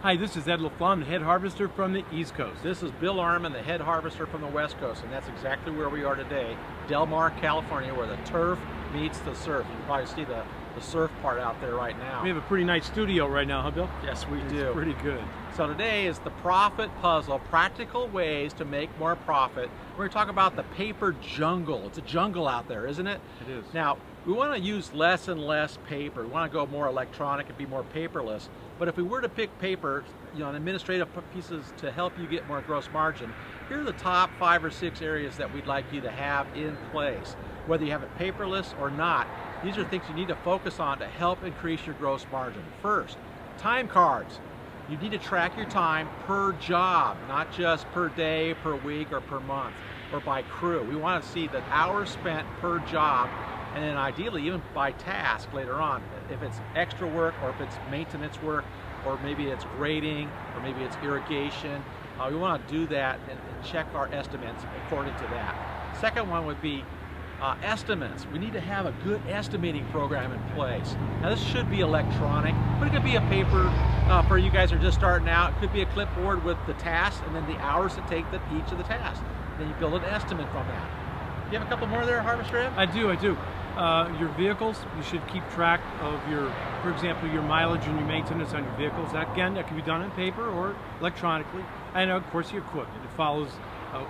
Hi, this is Ed LaFlamme, the head harvester from the East Coast. This is Bill Arman, the head harvester from the West Coast, and that's exactly where we are today, Del Mar, California, where the turf meets the surf. You can probably see the surf part out there right now. We have a pretty nice studio right now, huh, Bill? Yes, we It's do. pretty good. So today is the profit puzzle, practical ways to make more profit. We're going to talk about the paper jungle. It's a jungle out there, isn't it? It is. Now, we want to use less and less paper. We want to go more electronic and be more paperless. But if we were to pick paper, and administrative pieces to help you get more gross margin, here are the top 5 or 6 areas that we'd like you to have in place. Whether you have it paperless or not, these are things you need to focus on to help increase your gross margin. First, time cards. You need to track your time per job, not just per day, per week, or per month, or by crew. We want to see the hours spent per job, and then ideally even by task later on. If it's extra work, or if it's maintenance work, or maybe it's grading, or maybe it's irrigation, we want to do that and check our estimates according to that. Second one would be estimates. We need to have a good estimating program in place. Now this should be electronic, but it could be a paper for you guys who are just starting out. It could be a clipboard with the tasks and then the hours to take each of the tasks. Then you build an estimate from that. You have a couple more there, Harvester Ed? I do. Your vehicles, you should keep track of for example, your mileage and your maintenance on your vehicles. That can be done on paper or electronically. And of course, your equipment. It follows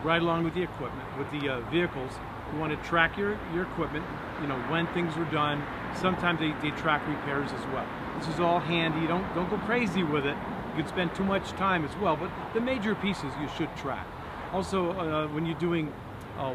right along with the equipment. With the vehicles, you want to track your equipment, when things were done. Sometimes they track repairs as well. This is all handy. Don't go crazy with it. You can spend too much time as well, but the major pieces you should track. Also, when you're doing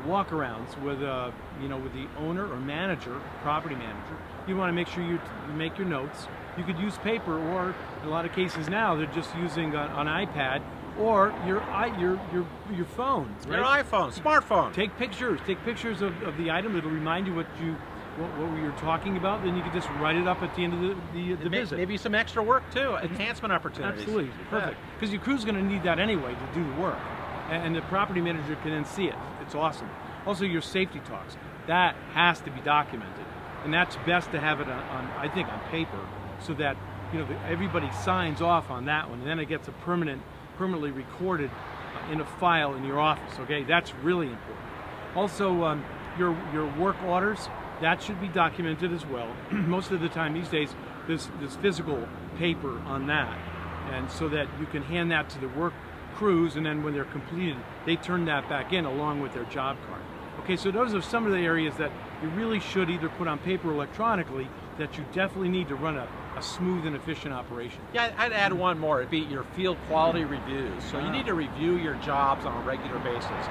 walk-arounds with with the owner or manager, property manager, you want to make sure you make your notes. You could use paper, or in a lot of cases now they're just using an iPad or your phone. Right? Your iPhone, smartphone. Take pictures of the item. It'll remind you what we were talking about. Then you can just write it up at the end of the visit. Maybe some extra work too, enhancement opportunities. Absolutely, perfect. Because your crew's going to need that anyway to do the work, and the property manager can then see it. It's awesome. Also, your safety talks, that has to be documented, and that's best to have it I think on paper, so that everybody signs off on that one, and then it gets permanently recorded in a file in your office. Okay, that's really important. Also, your work orders, that should be documented as well. Most of the time these days, there's physical paper on that, and so that you can hand that to the work crews, and then when they're completed, they turn that back in along with their job card. Okay, so those are some of the areas that you really should either put on paper or electronically that you definitely need to run a smooth and efficient operation. Yeah, I'd add one more. It'd be your field quality reviews. So you need to review your jobs on a regular basis.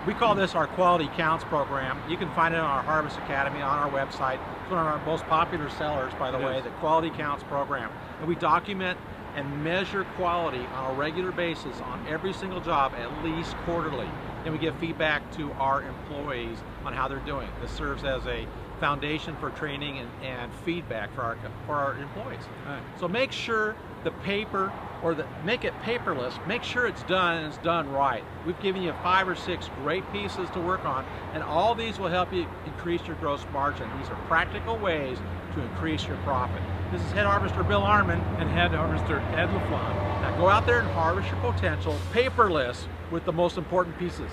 We call this our Quality Counts program. You can find it on our Harvest Academy, on our website. It's one of our most popular sellers, by the way, the Quality Counts program. And we document and measure quality on a regular basis on every single job, at least quarterly. And we give feedback to our employees on how they're doing. This serves as a foundation for training and feedback for our employees. Right. So make sure the paper, make it paperless, make sure it's done and it's done right. We've given you 5 or 6 great pieces to work on, and all these will help you increase your gross margin. These are practical ways to increase your profit. This is Head Harvester Bill Arman And Head Harvester Ed LaFlamme. Now go out there and harvest your potential paperless with the most important pieces.